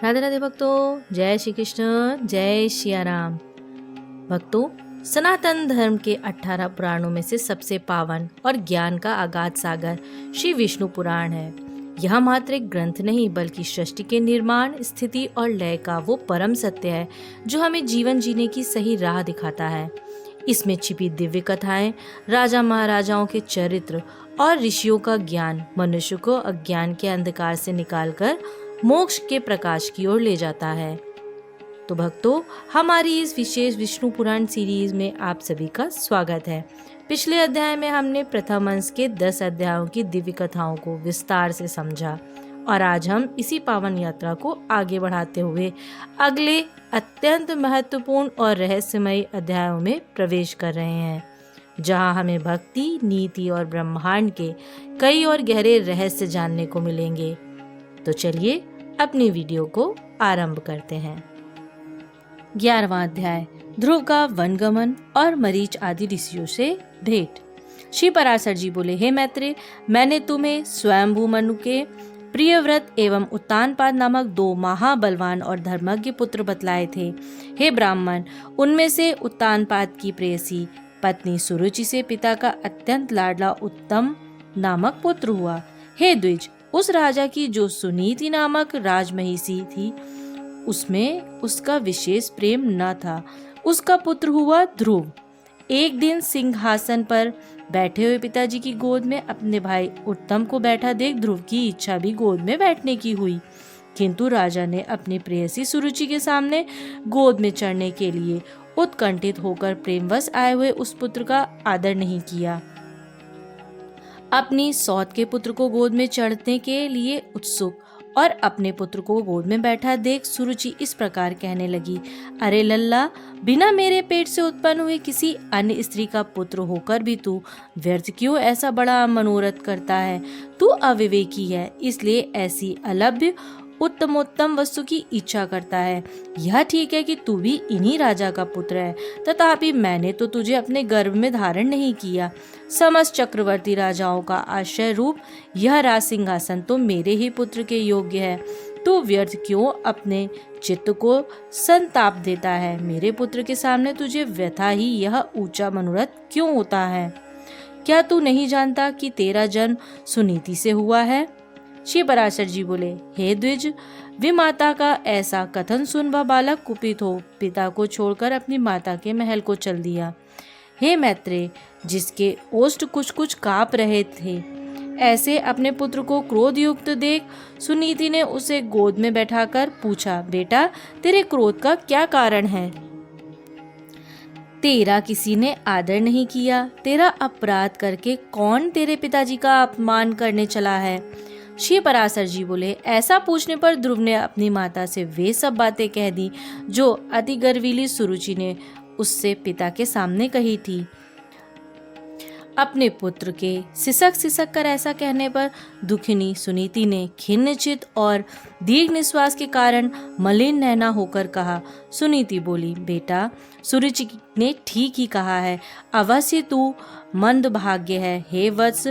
राधे राधे भक्तों, जय श्री कृष्ण, जय सिया राम। भक्तों, सनातन धर्म के 18 पुराणों में से सबसे पावन और ज्ञान का आगाध सागर श्री विष्णु पुराण है। यह मात्र एक ग्रंथ नहीं बल्कि सृष्टि के निर्माण, स्थिति और लय का वो परम सत्य है जो हमें जीवन जीने की सही राह दिखाता है। इसमें छिपी दिव्य कथाएं, राजा महाराजाओं के चरित्र और ऋषियों का ज्ञान मनुष्य को अज्ञान के अंधकार से निकालकर मोक्ष के प्रकाश की ओर ले जाता है। तो भक्तों, हमारी इस विशेष विष्णु पुराण सीरीज में आप सभी का स्वागत है। पिछले अध्याय में हमने प्रथम अंश के 10 अध्यायों की दिव्य कथाओं को विस्तार से समझा और आज हम इसी पावन यात्रा को आगे बढ़ाते हुए अगले अत्यंत महत्वपूर्ण और रहस्यमयी अध्यायों में प्रवेश कर रहे हैं, जहां हमें भक्ति, नीति और ब्रह्मांड के कई और गहरे रहस्य जानने को मिलेंगे। तो चलिए अपनी वीडियो को आरंभ करते हैं। 11वां अध्याय, ध्रुव का वनगमन और मरीच आदि ऋषियों से भेंट। श्री पराशर जी बोले, हे मैत्रेय, मैंने तुम्हें स्वयंभू मनु के प्रियव्रत एवं उत्तानपाद नामक 2 महाबलवान और धर्मज्ञ पुत्र बतलाए थे। हे ब्राह्मण, उनमें से उत्तानपाद की प्रेयसी पत्नी सुरुचि से पिता का अत्यंत लाडला उत्तम नामक पुत्र हुआ। हे द्विज, उस राजा की जो सुनीति नामक राजमहिषी थी, उसमें उसका विशेष प्रेम न था। उसका पुत्र हुआ ध्रुव। एक दिन सिंहासन पर बैठे हुए पिताजी की गोद में अपने भाई उत्तम को बैठा देख ध्रुव की इच्छा भी गोद में बैठने की हुई, किंतु राजा ने अपनी प्रेयसी सुरुचि के सामने गोद में चढ़ने के लिए उत्कंठित होकर प्रेमवश आए हुए उस पुत्र का आदर नहीं किया। अपनी सौत के पुत्र को गोद में चढ़ने के लिए उत्सुक और अपने पुत्र को गोद में बैठा देख सुरुचि इस प्रकार कहने लगी, अरे लल्ला, बिना मेरे पेट से उत्पन्न हुए किसी अन्य स्त्री का पुत्र होकर भी तू व्यर्थ क्यों ऐसा बड़ा मनोरथ करता है? तू अविवेकी है, इसलिए ऐसी अलभ्य उत्तमोत्तम वस्तु की इच्छा करता है। यह ठीक है कि तू भी इन्हीं राजा का पुत्र है, तथापि मैंने तो तुझे अपने गर्भ में धारण नहीं किया। समस्त चक्रवर्ती राजाओं का आश्रय रूप यह राज सिंहासन तो मेरे ही पुत्र के योग्य है। तू व्यर्थ क्यों अपने चित्त को संताप देता है? मेरे पुत्र के सामने तुझे व्यथा ही यह ऊंचा मनोरथ क्यों होता है? क्या तू नहीं जानता कि तेरा जन्म सुनीति से हुआ है? श्री पराशर जी बोले, हे द्विज, विमाता का ऐसा कथन सुन वह बालक कुपित हो पिता को छोड़कर अपनी माता के महल को चल दिया। हे मैत्रेय, जिसके ओष्ठ कुछ कुछ कांप रहे थे, ऐसे अपने पुत्र को क्रोध युक्त देख सुनीति ने उसे गोद में बैठाकर पूछा, बेटा, तेरे क्रोध का क्या कारण है? तेरा किसी ने आदर नहीं किया। तेरा अपराध करके कौन तेरे पिताजी का अपमान करने चला है? श्री पराशर जी बोले, ऐसा पूछने पर ध्रुव ने अपनी माता से वे सब बातें कह दी जो अति गर्वीली सुरुचि ने उससे पिता के सामने कही थी। अपने पुत्र के सिसक सिसक कर ऐसा कहने पर दुखिनी सुनीति ने खिन्नचित और दीर्घ निश्वास के कारण मलिन नैना होकर कहा। सुनीति बोली, बेटा, सुरुचि ने ठीक ही कहा है, अवश्य तू मंदभाग्य है। हे वत्स,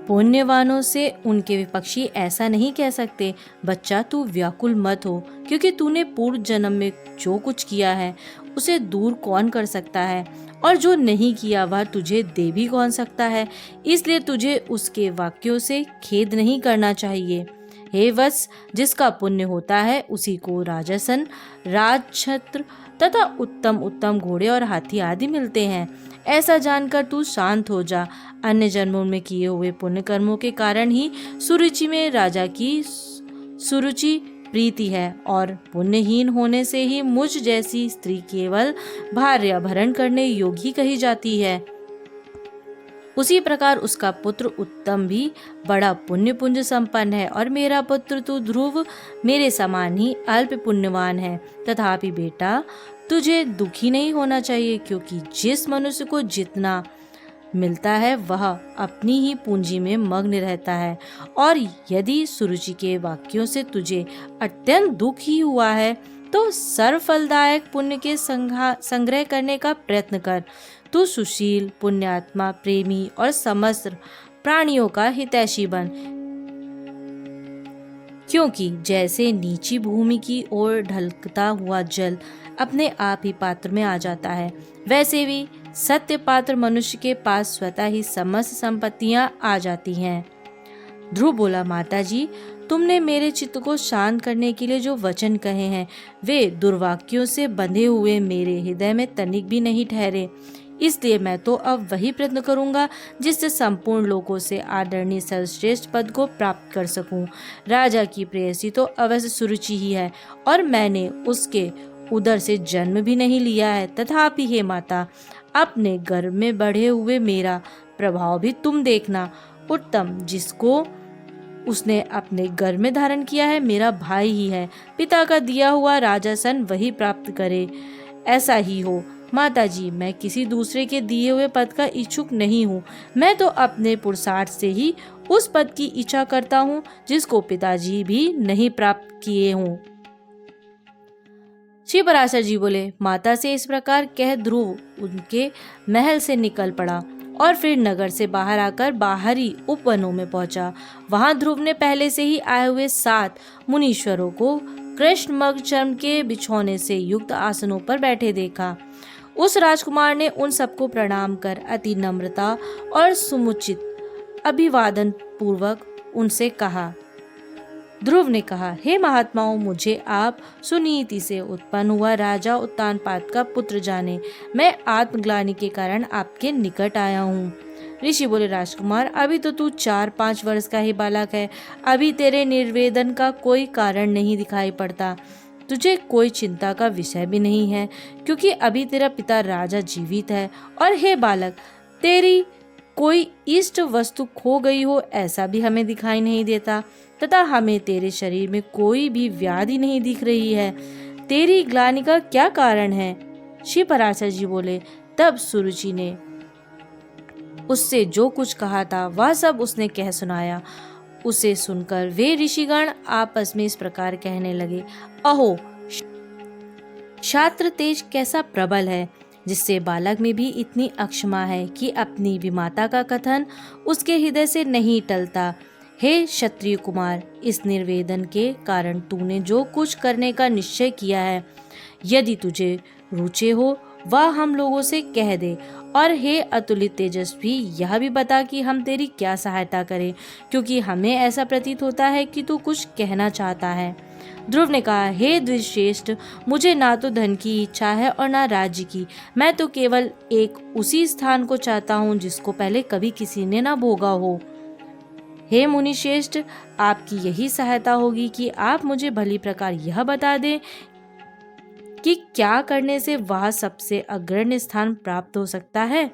पुण्यवानों से उनके विपक्षी ऐसा नहीं कह सकते। बच्चा, तू व्याकुल मत हो, क्योंकि तूने पूर्व जन्म में जो कुछ किया है उसे दूर कौन कर सकता है, और जो नहीं किया वह तुझे दे भी कौन सकता है। इसलिए तुझे उसके वाक्यों से खेद नहीं करना चाहिए। हे वत्स, जिसका पुण्य होता है उसी को राजसन, राजछत्र तथा उत्तम उत्तम घोड़े और हाथी आदि मिलते हैं। ऐसा जानकर तू शांत हो जा। अन्य जन्मों में किए हुए पुण्य कर्मों के कारण ही सुरुचि में राजा की सुरुचि प्रीति है, और पुण्यहीन होने से ही मुझ जैसी स्त्री केवल भार्याभरण करने योग्य ही कही जाती है। उसी प्रकार उसका पुत्र उत्तम भी बड़ा पुण्य पुंज संपन्न है, और मेरा पुत्र तू ध्रुव मेरे समान ही अल्प पुण्यवान है। तथापि बेटा, तुझे दुखी नहीं होना चाहिए, क्योंकि जिस मनुष्य को जितना मिलता है वह अपनी ही पूंजी में मग्न रहता है। और यदि सुरुचि के वाक्यों से तुझे अत्यंत दुख ही हुआ है तो सर्वफलदायक पुण्य के संग्रह करने का प्रयत्न कर। तू सुशील, पुण्यात्मा, प्रेमी और समस्त प्राणियों का हितैषी बन। क्योंकि जैसे नीची भूमि की ओर ढलकता हुआ जल अपने आप ही पात्र में आ जाता है, वैसे भी सत्य पात्र मनुष्य के पास स्वतः ही समस्त संपत्तियां आ जाती हैं। ध्रुव बोला, माताजी, तुमने मेरे चित्त को शांत करने के लिए जो वचन कहे हैं वे दुर्वाक्यों से बंधे हुए मेरे हृदय में तनिक भी नहीं ठहरे। इसलिए मैं तो अब वही प्रयत्न करूंगा जिससे संपूर्ण लोगों से आदरणीय सर्वश्रेष्ठ पद को प्राप्त कर सकूं। राजा की प्रेयसी तो अवश्य सुरुचि ही है और मैंने उसके उदर से जन्म भी नहीं लिया है। तथापि हे माता, अपने गर्भ में बढ़े हुए मेरा प्रभाव भी तुम देखना। उत्तम जिसको उसने अपने गर्भ में धारण किया है मेरा भाई ही है। पिता का दिया हुआ राजासन वही प्राप्त करे, ऐसा ही हो। माताजी, मैं किसी दूसरे के दिए हुए पद का इच्छुक नहीं हूँ। मैं तो अपने पुरुषार्थ से ही उस पद की इच्छा करता हूँ जिसको पिताजी भी नहीं प्राप्त किए हों। श्री पराशर जी बोले, माता से इस प्रकार कह ध्रुव उनके महल से निकल पड़ा और फिर नगर से बाहर आकर बाहरी उपवनों में पहुंचा। वहां ध्रुव ने पहले से ही आए हुए 7 मुनीश्वरों को कृष्ण मृग चर्म के बिछौने से युक्त आसनों पर बैठे देखा। उस राजकुमार ने उन सबको प्रणाम कर अति नम्रता और समुचित अभिवादन पूर्वक उनसे कहा। ध्रुव ने कहा, हे महात्माओं, मुझे आप सुनीति से उत्पन्न हुआ राजा उत्तानपाद का पुत्र जाने। मैं आत्मग्लानि के कारण आपके निकट आया हूँ। ऋषि बोले, राजकुमार, अभी तो तू 4-5 वर्ष का ही बालक है। अभी तेरे निर्वेदन का कोई कारण नहीं दिखाई पड़ता। तुझे कोई चिंता का विषय भी नहीं है, क्योंकि अभी तेरा पिता राजा जीवित है। और हे बालक, तेरी कोई इष्ट वस्तु खो गई हो ऐसा भी हमें दिखाई नहीं देता, तथा हमें तेरे शरीर में कोई भी व्याधि नहीं दिख रही है। तेरी ग्लानि का क्या कारण है? श्री पराशर जी बोले, तब सुरुचि ने उससे जो कुछ कहा था वह सब उसने कह सुनाया। उसे सुनकर वे ऋषिगण आपस में इस प्रकार कहने लगे, अहो, क्षात्र तेज कैसा प्रबल है, जिससे बालक में भी इतनी अक्षमा है कि अपनी विमाता का कथन उसके हृदय से नहीं टलता। हे क्षत्रिय कुमार, इस निर्वेदन के कारण तूने जो कुछ करने का निश्चय किया है, यदि तुझे रुचे हो वह हम लोगों से कह दे। और हे अतुलित तेजस्वी, यह भी बता कि हम तेरी क्या सहायता करें, क्योंकि हमें ऐसा प्रतीत होता है कि तू कुछ कहना चाहता है। ध्रुव ने कहा, हे द्विजश्रेष्ठ, मुझे ना तो धन की इच्छा है और ना राज्य की। मैं तो केवल एक उसी स्थान को चाहता हूँ जिसको पहले कभी किसी ने ना भोगा हो। हे मुनिश्रेष्ठ, आपकी यही सहायता होगी कि आप मुझे भली प्रकार यह बता दें कि क्या करने से वह सबसे अग्रणी स्थान प्राप्त हो सकता है।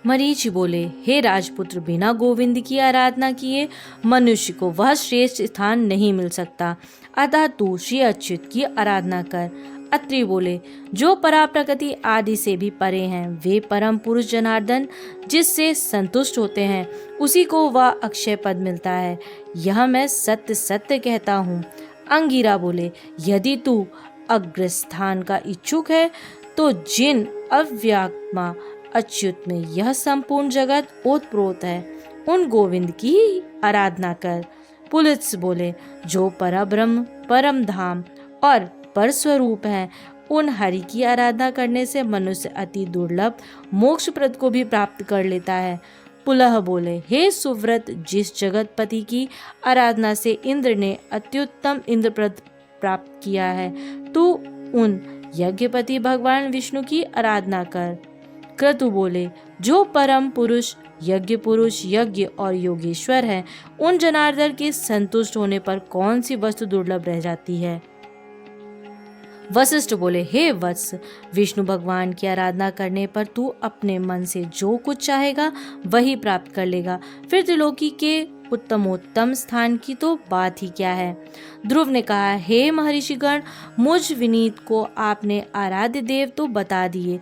मरीचि बोले, हे राजपुत्र, बिना गोविंद की आराधना किए मनुष्य को वह श्रेष्ठ स्थान नहीं मिल सकता। अतः तू श्री अच्युत की आराधना कर। अत्रि बोले, जो परा प्रकृति आदि से भी परे हैं, वे परम पुरुष जनार्दन जिससे संतुष्ट होते हैं, उसी को वह अक्षय पद मिलता है। यह मैं सत्य सत्य कहता हूँ। अंगिरा बोले, यदि तू अग्रस्थान का इच्छुक है तो जिन अव्यात्मा अच्युत में यह संपूर्ण जगत ओतप्रोत है, उन गोविंद की आराधना कर। पुलिस बोले, जो परब्रह्म, परम धाम और पर स्वरूप है, उन हरि की आराधना करने से मनुष्य अति दुर्लभ मोक्षप्रद को भी प्राप्त कर लेता है। पुलह बोले, हे सुव्रत, जिस जगतपति की आराधना से इंद्र ने अत्युत्तम इंद्रप्रद प्राप्त किया है, तू उन यज्ञपति भगवान विष्णु की आराधना कर। क्रतु बोले, जो परम पुरुष, यज्ञ और योगेश्वर है, उन जनार्दन के संतुष्ट होने पर कौन सी वस्तु दुर्लभ रह जाती है। वशिष्ठ बोले, हे वत्स, विष्णु भगवान की आराधना करने पर तू अपने मन से जो कुछ चाहेगा वही प्राप्त कर लेगा। फिर त्रिलोकी के उत्तमोत्तम स्थान की तो बात ही क्या है। ध्रुव ने कहा, हे महर्षिगण, मुझ विनीत को आपने आराध्य देव तो बता दिए,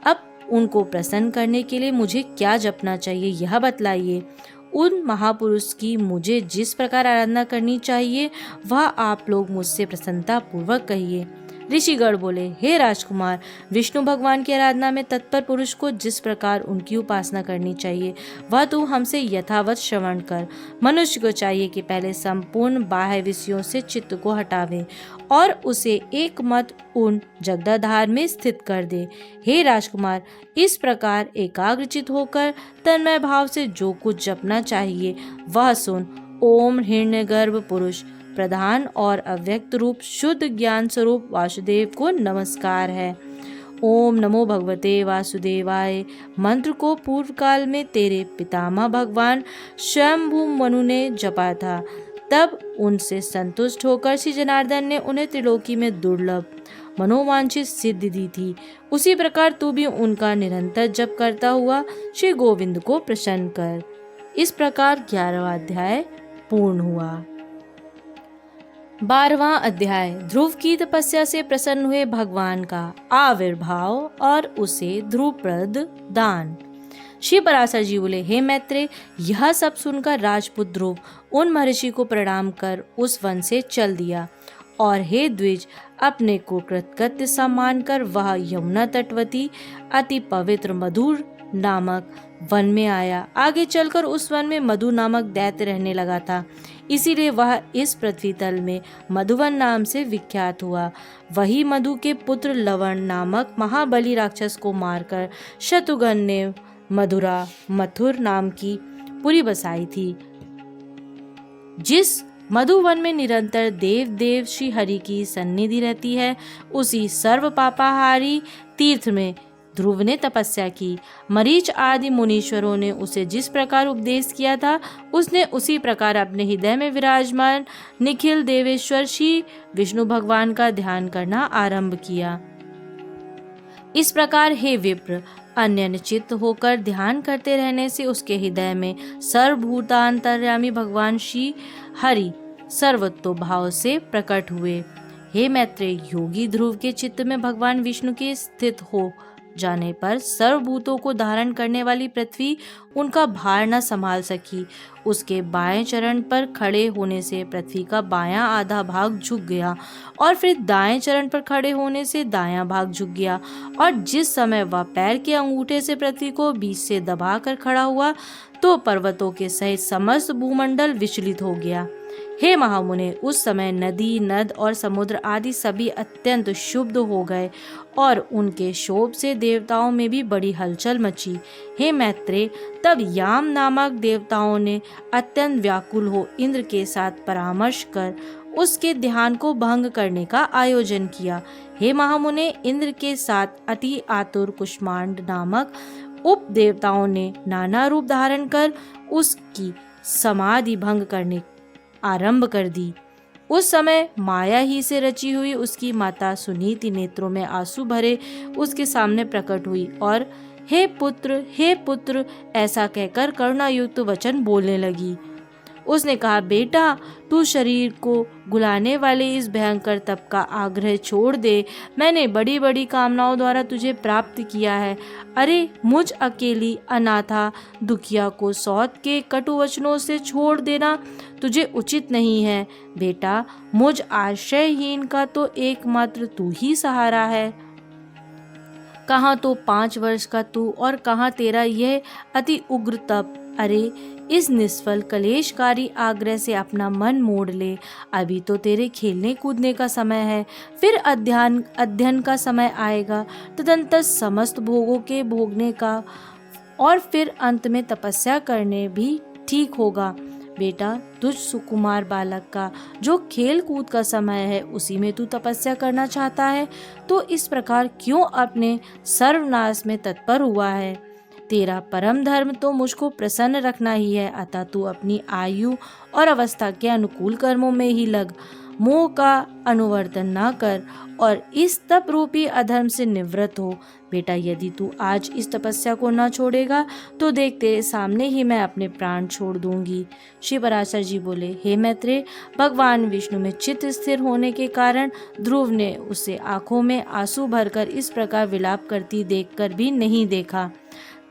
अब उनको प्रसन्न करने के लिए मुझे क्या जपना चाहिए यह बतलाइए। उन महापुरुष की मुझे जिस प्रकार आराधना करनी चाहिए वह आप लोग मुझसे प्रसन्नता पूर्वक कहिए। ऋषिगण बोले, हे राजकुमार, विष्णु भगवान की आराधना में तत्पर पुरुष को जिस प्रकार उनकी उपासना करनी चाहिए वह तू हमसे यथावत श्रवण कर। मनुष्य को चाहिए कि पहले संपूर्ण बाह्य विषयों से चित्त को हटावे और उसे एक मत उन जगदाधार में स्थित कर दे। हे राजकुमार, इस प्रकार एकाग्रचित होकर तन्मय भाव से जो कुछ जपना चाहिए वह सुन। ओम हिरण्यगर्भ पुरुष प्रधान और अव्यक्त रूप शुद्ध ज्ञान स्वरूप वासुदेव को नमस्कार है। ओम नमो भगवते वासुदेवाय मंत्र को पूर्व काल में तेरे पितामह भगवान स्वयंभू मनु ने जपा था। तब उनसे संतुष्ट होकर श्री जनार्दन ने उन्हें त्रिलोकी में दुर्लभ मनोवांछित सिद्धि दी थी। उसी प्रकार तू भी उनका निरंतर जप करता हुआ श्री गोविंद को प्रसन्न कर। इस प्रकार 11वां अध्याय पूर्ण हुआ। 12वां अध्याय ध्रुव की तपस्या से प्रसन्न हुए भगवान का आविर्भाव और उसे ध्रुवप्रद दान। श्री पराशर जी बोले, हे मैत्रेय, यह सब सुनकर राजपुत्र ध्रुव उन महर्षि को प्रणाम कर उस वन से चल दिया और हे द्विज, अपने को कृतकृत्य सम्मान कर वह यमुना तटवती अति पवित्र मधुर नामक वन में आया। आगे चलकर उस वन में मधु नामक दैत्य रहने लगा था, इसीलिए वह इस पृथ्वी तल में मधुवन नाम से विख्यात हुआ। वही मधु के पुत्र लवण नामक महाबली राक्षस को मारकर शत्रुघ्न ने मधुरा मथुर नाम की पुरी बसाई थी। जिस मधुवन में निरंतर देव देव श्री हरि की सन्निधि रहती है, उसी सर्व पापाहारी तीर्थ में ध्रुव ने तपस्या की। मरीच आदि मुनीश्वरों ने उसे जिस प्रकार उपदेश किया था, उसने उसी प्रकार अपने हृदय में विराजमान निखिल देवेश्वर श्री विष्णु भगवान का ध्यान करना आरंभ किया। इस प्रकार हे विप्र, अन्यचित्त होकर ध्यान करते रहने से उसके हृदय में सर्वभूतांतर्यामी भगवान श्री हरि सर्वतो भाव से प्रकट हुए। हे मैत्रेय, योगी ध्रुव के चित्त में भगवान विष्णु के स्थित हो जाने पर सर्वभूतों को धारण करने वाली पृथ्वी उनका भार न संभाल सकी। उसके बाएं चरण पर खड़े होने से पृथ्वी का बायां आधा भाग झुक गया और फिर दाएं चरण पर खड़े होने से दायां भाग झुक गया, और जिस समय वह पैर के अंगूठे से पृथ्वी को बीच से दबाकर खड़ा हुआ तो पर्वतों के सहित समस्त भूमंडल विचलित हो गया। हे महामुने, उस समय नदी नद और समुद्र आदि सभी अत्यंत क्षुब्ध हो गए और उनके शोभ से देवताओं में भी बड़ी हलचल मची। हे मैत्रेय, तब याम नामक देवताओं ने अत्यंत व्याकुल हो इंद्र के साथ परामर्श कर उसके ध्यान को भंग करने का आयोजन किया। हे महामुने, इंद्र के साथ अति आतुर कुष्मांड नामक उप देवताओं ने नाना रूप धारण कर उसकी समाधि भंग करने आरंभ कर दी। उस समय माया ही से रची हुई उसकी माता सुनीति नेत्रों में आंसू भरे उसके सामने प्रकट हुई और हे पुत्र ऐसा कहकर करुणायुक्त वचन बोलने लगी। उसने कहा, बेटा, तू शरीर को गुलाने वाले इस भयंकर तप का आग्रह छोड़ दे। मैंने बड़ी बड़ी कामनाओं द्वारा तुझे प्राप्त किया है। अरे, मुझ अकेली अनाथा दुखिया को सौत के कटु वचनों से छोड़ देना तुझे उचित नहीं है। बेटा, मुझ आश्रयहीन का तो एकमात्र तू ही सहारा है। कहाँ तो 5 वर्ष का तू और कहाँ तेरा यह अति उग्र तप। अरे, इस निष्फल कलेशकारी आग्रह से अपना मन मोड़ ले। अभी तो तेरे खेलने कूदने का समय है, फिर अध्ययन का समय आएगा, तदंतर समस्त भोगों के भोगने का, और फिर अंत में तपस्या करने भी ठीक होगा। बेटा, तुझ सुकुमार बालक का जो खेल कूद का समय है उसी में तू तपस्या करना चाहता है, तो इस प्रकार क्यों अपने सर्वनाश में तत्पर हुआ है? तेरा परम धर्म तो मुझको प्रसन्न रखना ही है, अतः तू अपनी आयु और अवस्था के अनुकूल कर्मों में ही लग। मोह का अनुवर्तन ना कर और इस तप रूपी अधर्म से निवृत्त हो। बेटा, यदि तू आज इस तपस्या को न छोड़ेगा तो देख, तेरे सामने ही मैं अपने प्राण छोड़ दूंगी। श्री पराशर जी बोले, हे मैत्रेय, भगवान विष्णु में चित्त स्थिर होने के कारण ध्रुव ने उसे आंखों में आंसू भरकर इस प्रकार विलाप करती देखकर भी नहीं देखा।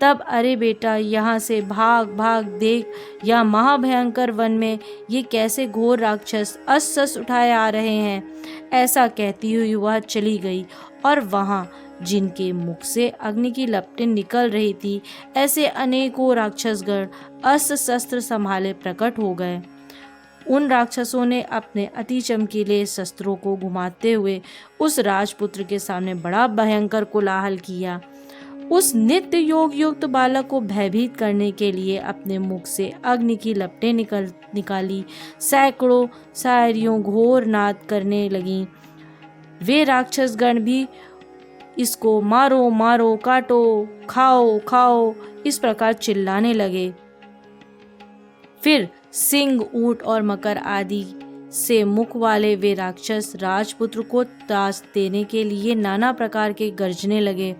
तब अरे बेटा, यहाँ से भाग भाग, देख या महाभयंकर वन में ये कैसे घोर राक्षस अस्स उठाए आ रहे हैं। ऐसा कहती हुई वह चली गई और वहाँ जिनके मुख से अग्नि की लपटें निकल रही थी, ऐसे अनेकों राक्षसगण अस्त्र शस्त्र संभाले प्रकट हो गए। उन राक्षसों ने अपने अति चमकीले शस्त्रों को घुमाते हुए उस राजपुत्र के सामने बड़ा भयंकर कोलाहल किया। उस नित्य योग युक्त बालक को भयभीत करने के लिए अपने मुख से अग्नि की लपटें निकाली। सैकड़ों शायरियों घोर नाद करने लगीं। वे राक्षसगण भी इसको मारो मारो, काटो, खाओ खाओ, इस प्रकार चिल्लाने लगे। फिर सिंह, ऊंट और मकर आदि से मुख वाले वे राक्षस राजपुत्र को त्रास देने के लिए नाना प्रकार के गर्जने लगे,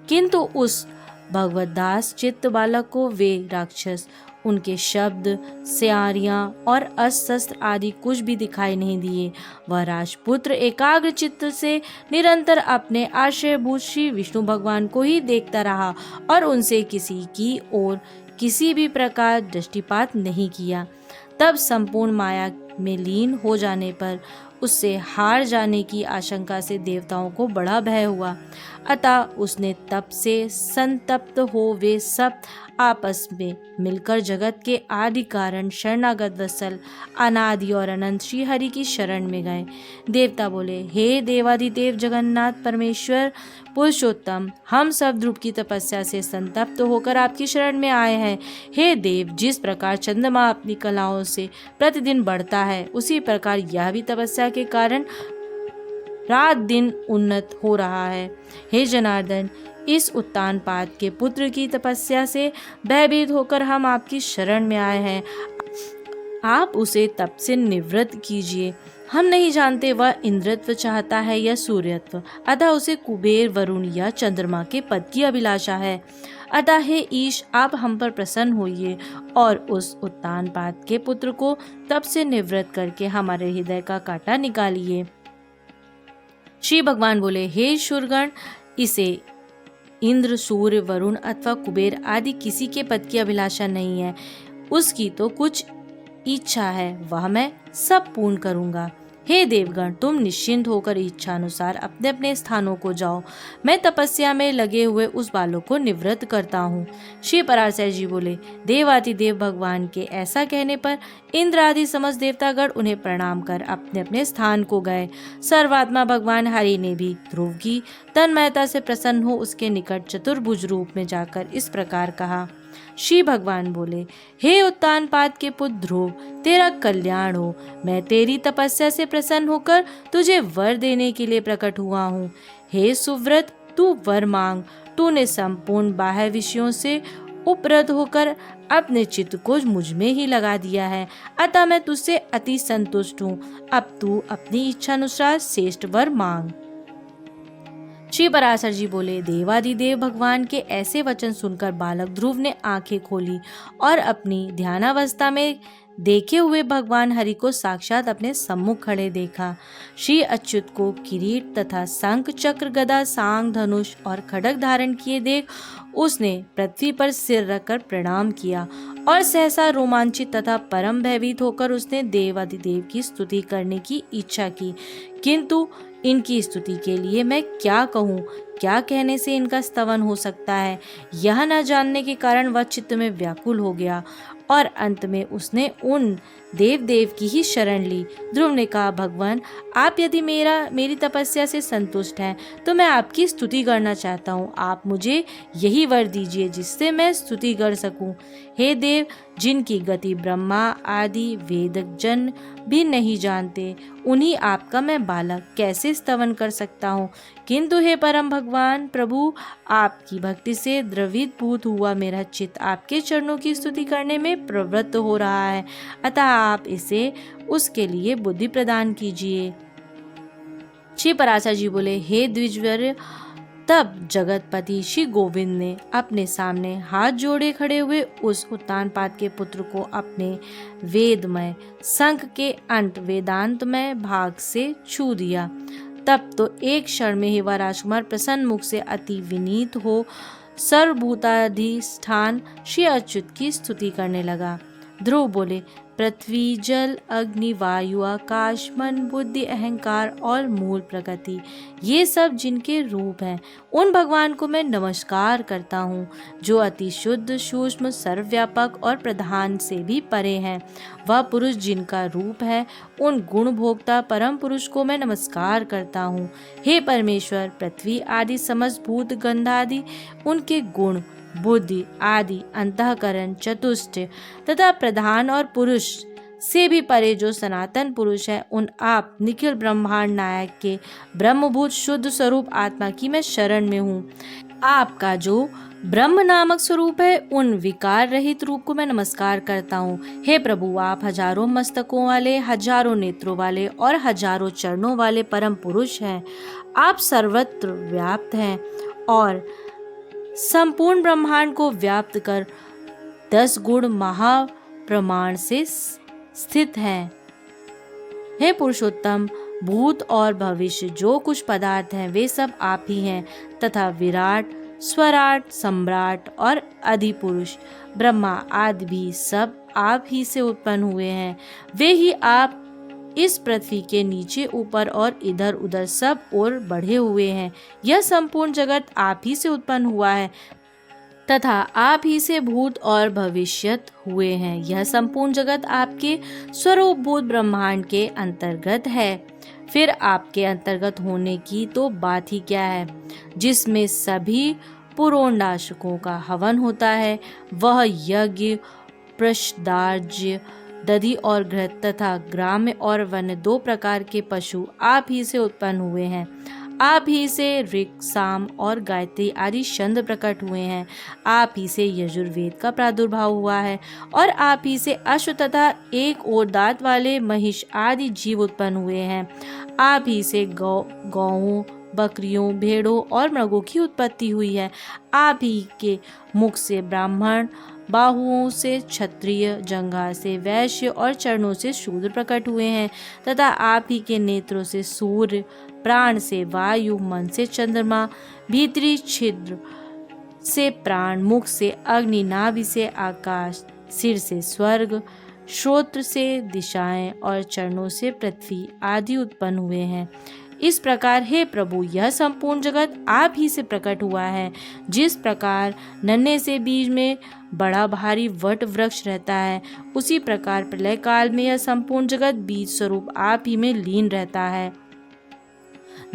किंतु उस भगवद्दास चित्त बालक को वे राक्षस, उनके शब्द, स्यारियां और अस्त्र आदि कुछ भी दिखाई नहीं दिए। वह राजपुत्र एकाग्र चित्त से निरंतर अपने आश्रयभूत श्री विष्णु भगवान को ही देखता रहा और उनसे किसी की ओर किसी भी प्रकार दृष्टिपात नहीं किया। तब संपूर्ण माया में लीन हो जाने पर उससे हार जाने की आशंका से देवताओं को बड़ा भय हुआ। अतः उसने तप से संतप्त हो वे सब आपस में मिलकर जगत के आदि कारण शरणागत वत्सल अनादि और अनंत श्री हरि की शरण में गए। देवता बोले, हे देवाधिदेव जगन्नाथ परमेश्वर पुरुषोत्तम, हम सब ध्रुव की तपस्या से संतप्त होकर आपकी शरण में आए हैं। हे देव, जिस प्रकार चंद्रमा अपनी कलाओं से प्रतिदिन बढ़ता है, उसी प्रकार यह भी तपस्या के कारण रात दिन उन्नत हो रहा है। हे जनार्दन, इस उत्तानपाद के पुत्र की तपस्या से भयभीत होकर हम आपकी शरण में आए हैं। आप उसे तप से निवृत्त कीजिए। हम नहीं जानते वह इंद्रत्व चाहता है या सूर्यत्व, अतः उसे कुबेर, वरुण या चंद्रमा के पद की अभिलाषा है। अतः हे ईश, आप हम पर प्रसन्न होइए और उस उत्तानपाद के पुत्र को तप से निवृत्त करके हमारे हृदय का कांटा निकालिए। श्री भगवान बोले, हे शूरगण, इसे इंद्र, सूर्य, वरुण अथवा कुबेर आदि किसी के पद की अभिलाषा नहीं है। उसकी तो कुछ इच्छा है, वह मैं सब पूर्ण करूंगा। हे देवगण, तुम निश्चिंत होकर इच्छा अनुसार अपने अपने स्थानों को जाओ। मैं तपस्या में लगे हुए उस बालक को निवृत्त करता हूँ। श्री पराशर जी बोले, देवाधिदेव भगवान के ऐसा कहने पर इंद्र आदि समस्त देवतागण उन्हें प्रणाम कर अपने अपने स्थान को गए। सर्वात्मा भगवान हरि ने भी ध्रुव की तन्मयता से प्रसन्न हो उसके निकट चतुर्भुज रूप में जाकर इस प्रकार कहा। श्री भगवान बोले, हे उत्तानपाद के पुत्र ध्रुव, तेरा कल्याण हो। मैं तेरी तपस्या से प्रसन्न होकर तुझे वर देने के लिए प्रकट हुआ हूँ। हे सुव्रत, तू वर मांग। तूने संपूर्ण बाह्य विषयों से उपरत होकर अपने चित्त को मुझ में ही लगा दिया है, अतः मैं तुझसे अति संतुष्ट हूँ। अब तू अपनी इच्छा अनुसार श्रेष्ठ वर मांग। श्री पराशर जी बोले, देवाधिदेव भगवान के ऐसे वचन सुनकर बालक ध्रुव ने आंखें खोली और अपनी ध्यानावस्था में देखे हुए भगवान हरि को साक्षात अपने सम्मुख खड़े देखा। श्री अच्युत को किरीट तथा शंख, चक्र, गदा, सांग, धनुष और खड्ग धारण किए देख उसने पृथ्वी पर सिर रखकर प्रणाम किया और सहसा रोमांचित तथा परम भयभीत होकर उसने देवाधिदेव की स्तुति करने की इच्छा की। किंतु इनकी स्तुति के लिए मैं क्या कहूँ, क्या कहने से इनका स्तवन हो सकता है, यह न जानने के कारण वह चित्त में व्याकुल हो गया और अंत में उसने उन देव की ही शरण ली। ध्रुव ने कहा, भगवान, आप यदि मेरी तपस्या से संतुष्ट हैं तो मैं आपकी स्तुति करना चाहता हूँ। आप मुझे यही वर दीजिए जिससे मैं स्तुति कर सकूं। हे देव, जिनकी गति ब्रह्मा आदि वेदजन भी नहीं जानते, उन्हीं आपका मैं बालक कैसे स्तवन कर सकता हूँ। किंतु हे परम भगवान प्रभु, आपकी भक्ति से द्रवित भूत हुआ मेरा चित्त आपके चरणों की स्तुति करने में प्रवृत्त हो रहा है, अतः आप इसे उसके लिए बुद्धि प्रदान कीजिए। श्री पराशर जी बोले, हे द्विजवर्य, तब जगतपति श्री गोविंद ने अपने सामने हाथ जोड़े खड़े हुए उस उत्तानपाद के पुत्र को अपने वेदमय शंख के अंत वेदांतमय भाग से छू दिया। तब तो एक क्षण में ही वह राजकुमार प्रसन्न मुख से अति विनीत हो सर्वभूताधिष्ठान श्री अच्युत की स्तुति करने लगा। ध्रुव बोले, पृथ्वी, जल, अग्नि, वायु, आकाश, मन, बुद्धि, अहंकार और मूल प्रकृति, ये सब जिनके रूप हैं, उन भगवान को मैं नमस्कार करता हूँ, जो अति शुद्ध, सूक्ष्म, सर्वव्यापक और प्रधान से भी परे हैं। वह पुरुष जिनका रूप है, उन गुण भोक्ता परम पुरुष को मैं नमस्कार करता हूँ। हे परमेश्वर, पृथ्वी आदि समस्त भूत, गंधादि, उनके गुण, बुद्धि आदि, अंतःकरण, चतुष्टय तथा प्रधान और पुरुष से भी परे जो सनातन पुरुष है, उन आप निखिल ब्रह्मांड नायक के ब्रह्मभूत शुद्ध स्वरूप आत्मा की मैं शरण में हूँ। आपका जो ब्रह्म नामक स्वरूप है, उन विकार रहित रूप को मैं नमस्कार करता हूँ। हे प्रभु, आप हजारों मस्तकों वाले, हजारों नेत्रों वाले और हजारों चरणों वाले परम पुरुष हैं। आप सर्वत्र व्याप्त हैं और संपूर्ण ब्रह्मांड को व्याप्त कर 10 गुण महाप्रमाण से स्थित हैं। हे पुरुषोत्तम, भूत और भविष्य जो कुछ पदार्थ हैं, वे सब आप ही हैं तथा विराट, स्वराट, सम्राट और अधिपुरुष, ब्रह्मा आदि भी सब आप ही से उत्पन्न हुए हैं। वे ही आप इस पृथ्वी के नीचे, ऊपर और इधर उधर सब ओर बढ़े हुए हैं। यह संपूर्ण जगत आप ही से उत्पन्न हुआ है तथा आप ही से भूत और भविष्यत हुए हैं। यह संपूर्ण जगत आपके स्वरूप भूत ब्रह्मांड के अंतर्गत है। फिर आपके अंतर्गत होने की तो बात ही क्या है, जिसमें सभी पुरोडाशकों का हवन होता है। वह यज्ञ, प्रशदार्ज्य, दधि और घृत तथा ग्राम्य और वन्य 2 प्रकार के पशु आप ही से उत्पन्न हुए हैं। आप ही से ऋक्, साम और गायत्री आदि छंद प्रकट हुए हैं। आप ही से यजुर्वेद का प्रादुर्भाव हुआ है और आप ही से अश्व तथा एक और दांत वाले महिष आदि जीव उत्पन्न हुए हैं। आप ही से गौओं, बकरियों, भेड़ों और मृगों की उत्पत्ति हुई है। आप ही के मुख से ब्राह्मण, बाहुओं से क्षत्रिय, जंघा से वैश्य और चरणों से शूद्र प्रकट हुए हैं तथा आप ही के नेत्रों से सूर्य, प्राण से वायु, मन से चंद्रमा, भीतरी छिद्र से प्राण, मुख से अग्नि, नाभि से आकाश, सिर से स्वर्ग, श्रोत्र से दिशाएं और चरणों से पृथ्वी आदि उत्पन्न हुए हैं। इस प्रकार हे प्रभु, यह संपूर्ण जगत आप ही से प्रकट हुआ है। जिस प्रकार नन्हे से बीज में बड़ा भारी वट वृक्ष रहता है, उसी प्रकार प्रलय काल में यह संपूर्ण जगत बीज स्वरूप आप ही में लीन रहता है।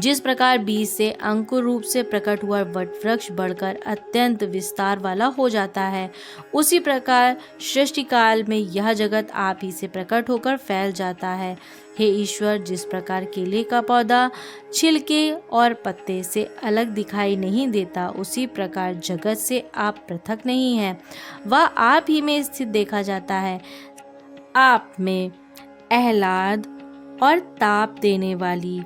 जिस प्रकार बीज से अंकुर रूप से प्रकट हुआ वट वृक्ष बढ़कर अत्यंत विस्तार वाला हो जाता है, उसी प्रकार सृष्टि काल में यह जगत आप ही से प्रकट होकर फैल जाता है। हे ईश्वर, जिस प्रकार केले का पौधा छिलके और पत्ते से अलग दिखाई नहीं देता, उसी प्रकार जगत से आप पृथक नहीं हैं, वह आप ही में स्थित देखा जाता है। आप में आह्लाद और ताप देने वाली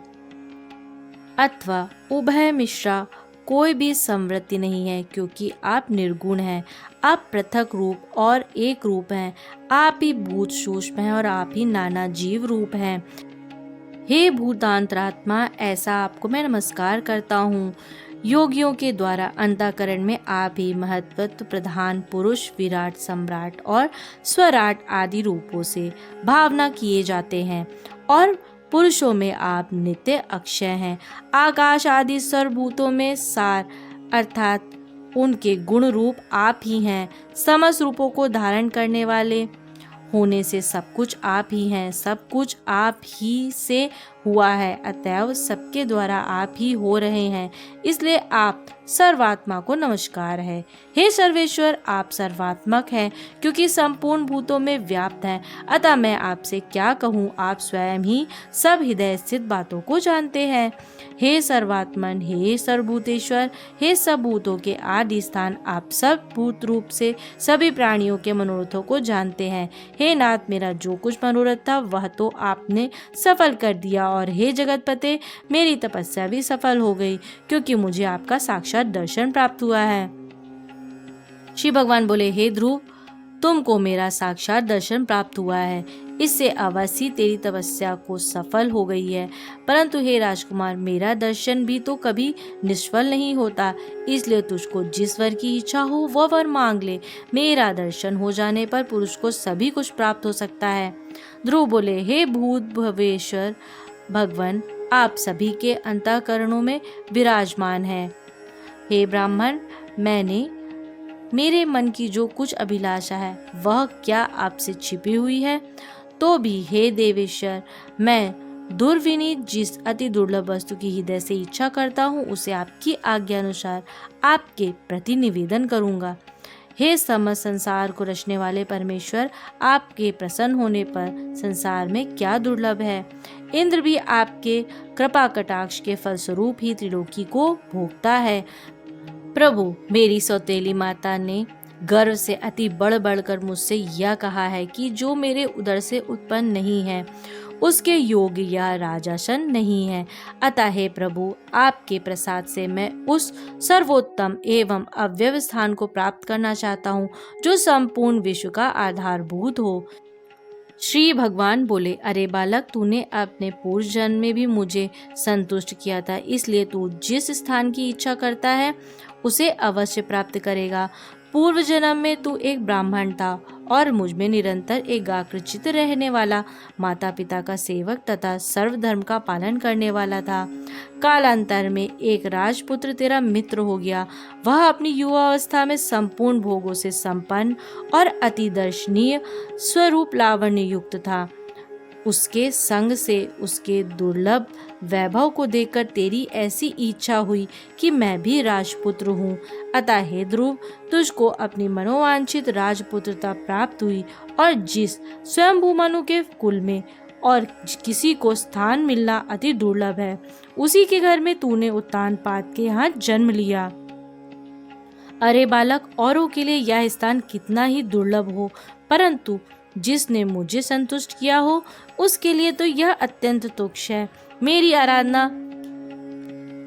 अथवा उभय मिश्रा कोई भी संवृत्ति नहीं है, क्योंकि आप निर्गुण हैं। आप पृथक रूप और एक रूप हैं। आप ही भूत सूक्ष्म हैं और आप ही नाना जीव रूप हैं। हे भूतांतरात्मा, ऐसा आपको मैं नमस्कार करता हूँ। योगियों के द्वारा अंतःकरण में आप ही महत्वत्व प्रधान पुरुष, विराट, सम्राट और स्वराट आदि रूपों से भावना किए जाते हैं और पुरुषों में आप नित्य अक्षय हैं। आकाश आदि सर्वभूतों में सार अर्थात उनके गुण रूप आप ही हैं। समस्त रूपों को धारण करने वाले होने से सब कुछ आप ही हैं। सब कुछ आप ही से हुआ है, अतएव सबके द्वारा आप ही हो रहे हैं, इसलिए आप सर्वात्मा को नमस्कार है। हे सर्वेश्वर, आप सर्वात्मक हैं, क्योंकि संपूर्ण भूतों में व्याप्त हैं। अतः मैं आपसे क्या कहूँ, आप स्वयं ही सब हृदय स्थित बातों को जानते हैं। हे सर्वात्मन, हे सर्वभूतेश्वर, हे सब भूतों के आदि स्थान, आप सब भूत रूप से सभी प्राणियों के मनोरथों को जानते हैं। हे नाथ, मेरा जो कुछ मनोरथ था वह तो आपने सफल कर दिया, और हे जगतपते, मेरी तपस्या भी सफल हो गई, क्योंकि मुझे आपका साक्षात दर्शन प्राप्त हुआ है। श्री भगवान बोले, हे ध्रुव, तुमको मेरा साक्षात दर्शन प्राप्त हुआ है, इससे अवश्य तेरी तपस्या को सफल हो गई है। परंतु हे राजकुमार, मेरा दर्शन भी तो कभी निष्फल नहीं होता, इसलिए तुझको जिस वर की इच्छा हो वह वर मांग ले। मेरा दर्शन हो जाने पर पुरुष को सभी कुछ प्राप्त हो सकता है। ध्रुव बोले, हे भूत भवेश्वर भगवान, आप सभी के अंतःकरणों में विराजमान हैं। हे ब्राह्मण, मैंने मेरे मन की जो कुछ अभिलाषा है वह क्या आपसे छिपी हुई है? तो भी हे देवेश्वर, मैं दुर्विनीत जिस अति दुर्लभ वस्तु की हृदय से इच्छा करता हूँ उसे आपकी आज्ञा अनुसार आपके प्रति निवेदन करूँगा। हे समस्त संसार को रचने वाले परमेश्वर, आपके प्रसन्न होने पर संसार में क्या दुर्लभ है। इंद्र भी आपके कृपा कटाक्ष के फलस्वरूप ही त्रिलोकी को भोगता है। प्रभु, मेरी सौतेली माता ने गर्व से अति बढ़ बढ़कर मुझसे यह कहा है कि जो मेरे उदर से उत्पन्न नहीं है उसके योग्य या राजासन नहीं है। अतः हे प्रभु, आपके प्रसाद से मैं उस सर्वोत्तम एवं अव्यव स्थान को प्राप्त करना चाहता हूँ जो संपूर्ण विश्व का आधारभूत हो। श्री भगवान बोले, अरे बालक, तूने अपने पूर्व जन्म में भी मुझे संतुष्ट किया था, इसलिए तू जिस स्थान की इच्छा करता है उसे अवश्य प्राप्त करेगा। पूर्व जन्म में तू एक ब्राह्मण था और मुझ में निरंतर एकाग्रचित्त रहने वाला, माता पिता का सेवक तथा सर्वधर्म का पालन करने वाला था। कालांतर में एक राजपुत्र तेरा मित्र हो गया। वह अपनी युवावस्था में संपूर्ण भोगों से संपन्न और अति दर्शनीय स्वरूप लावण्य युक्त था। उसके संग से उसके दुर्लभ वैभव को देखकर तेरी ऐसी इच्छा हुई कि मैं भी राजपुत्र हूँ। अतः हे ध्रुव, तुझको अपनी मनोवांछित राजपुत्रता प्राप्त हुई और जिस स्वयंभू मनु के कुल में और किसी को स्थान मिलना अति दुर्लभ है, उसी के घर में तूने उत्तानपाद के यहाँ जन्म लिया। अरे बालक, औरों के लिए यह स्थान कितना ही दुर्लभ हो, परंतु जिसने मुझे संतुष्ट किया हो उसके लिए तो यह अत्यंत तुच्छ है। मेरी आराधना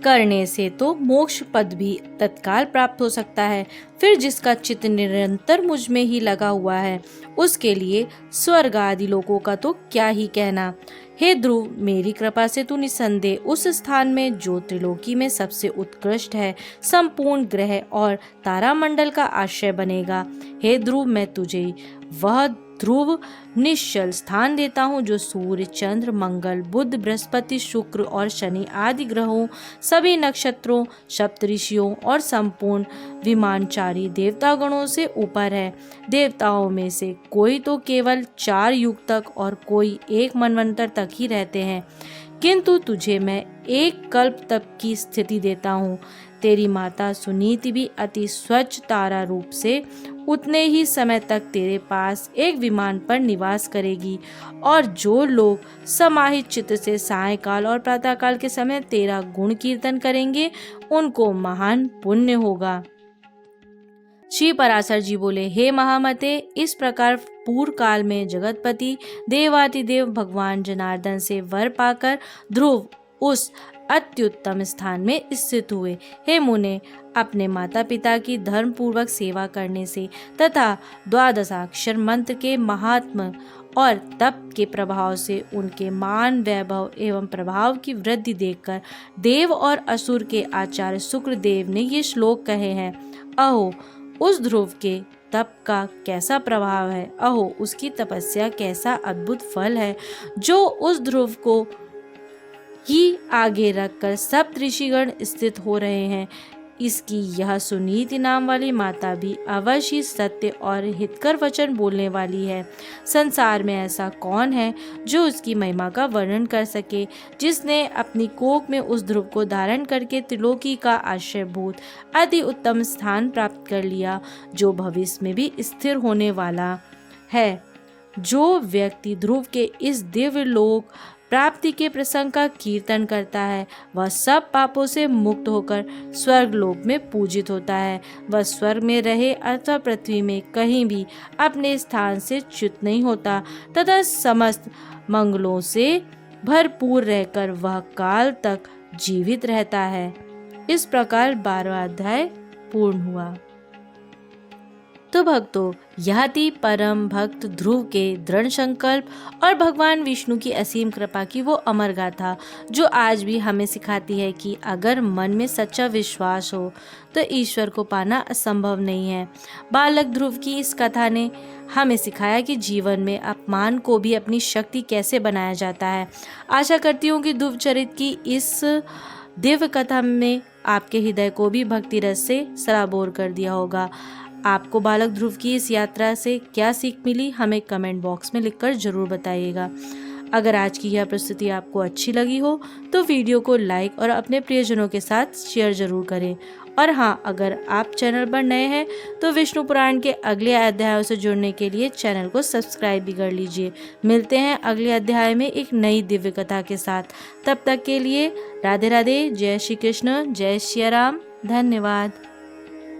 करने से तो मोक्ष पद भी तत्काल प्राप्त हो सकता है। फिर जिसका चित्त निरंतर मुझ में ही लगा हुआ है उसके लिए स्वर्ग आदि लोकों का तो क्या ही कहना। हे ध्रुव, मेरी कृपा से तू निसंदेह उस स्थान में जो त्रिलोकी में सबसे उत्कृष्ट है, संपूर्ण ग्रह और तारामंडल का आश्रय बनेगा। हे ध्रुव, मैं तुझे वह ध्रुव निश्चल स्थान देता हूँ जो सूर्य, चंद्र, मंगल, बुध, बृहस्पति, शुक्र और शनि आदि ग्रहों, सभी नक्षत्रों, सप्तऋषियों और संपूर्ण विमानचारी देवता गणों से ऊपर है। देवताओं में से कोई तो केवल 4 युग तक और कोई 1 मनवंतर तक ही रहते हैं, किंतु तुझे मैं 1 कल्प तक की स्थिति देता हूँ। तेरी माता सुनीति भी अति स्वच्छ तारा रूप से उतने ही समय तक तेरे पास एक विमान पर निवास करेगी, और जो लोग समाहित चित्त से सायंकाल और प्रातःकाल के समय तेरा गुण कीर्तन करेंगे उनको महान पुण्य होगा। श्री पराशर जी बोले, हे महामते, इस प्रकार पूर्व काल में जगतपति देवातिदेव भगवान जनार्दन से वर पाकर ध्रुव उस अत्युत्तम स्थान में स्थित हुए। हे मुने, अपने माता पिता की धर्म पूर्वक सेवा करने से तथा द्वादशाक्षर मंत्र के महात्म और तप के प्रभाव से उनके मान, वैभव एवं प्रभाव की वृद्धि देखकर देव और असुर के आचार्य शुक्रदेव ने ये श्लोक कहे हैं। अहो, उस ध्रुव के तप का कैसा प्रभाव है, अहो उसकी तपस्या कैसा अद्भुत फल है, जो उस ध्रुव को ही आगे रखकर सब ऋषिगण स्थित हो रहे हैं। इसकी यह सुनीति नाम वाली माता भी अवश्य सत्य और हितकर वचन बोलने वाली है। संसार में ऐसा कौन है जो उसकी महिमा का वर्णन कर सके, जिसने अपनी कोख में उस ध्रुव को धारण करके त्रिलोकी का आश्रयभूत अति उत्तम स्थान प्राप्त कर लिया, जो भविष्य में भी स्थिर होने वाला है। जो व्यक्ति ध्रुव के इस दिव्य लोक प्राप्ति के प्रसंग का कीर्तन करता है वह सब पापों से मुक्त होकर स्वर्ग लोक में पूजित होता है। वह स्वर्ग में रहे अथवा पृथ्वी में कहीं भी अपने स्थान से च्युत नहीं होता तथा समस्त मंगलों से भरपूर रहकर वह काल तक जीवित रहता है। इस प्रकार 12वां अध्याय पूर्ण हुआ। तो भक्तों, यह थी परम भक्त ध्रुव के दृढ़ संकल्प और भगवान विष्णु की असीम कृपा की वो अमर गाथा, जो आज भी हमें सिखाती है कि अगर मन में सच्चा विश्वास हो तो ईश्वर को पाना असंभव नहीं है। बालक ध्रुव की इस कथा ने हमें सिखाया कि जीवन में अपमान को भी अपनी शक्ति कैसे बनाया जाता है। आशा करती हूँ कि ध्रुव चरित्र की इस दिव्य कथा में आपके हृदय को भी भक्ति रस से सराबोर कर दिया होगा। आपको बालक ध्रुव की इस यात्रा से क्या सीख मिली, हमें कमेंट बॉक्स में लिखकर जरूर बताइएगा। अगर आज की यह प्रस्तुति आपको अच्छी लगी हो तो वीडियो को लाइक और अपने प्रियजनों के साथ शेयर जरूर करें। और हाँ, अगर आप चैनल पर नए हैं तो विष्णु पुराण के अगले अध्यायों से जुड़ने के लिए चैनल को सब्सक्राइब भी कर लीजिए। मिलते हैं अगले अध्याय में एक नई दिव्य कथा के साथ। तब तक के लिए राधे राधे, जय श्री कृष्ण, जय सिया राम, धन्यवाद।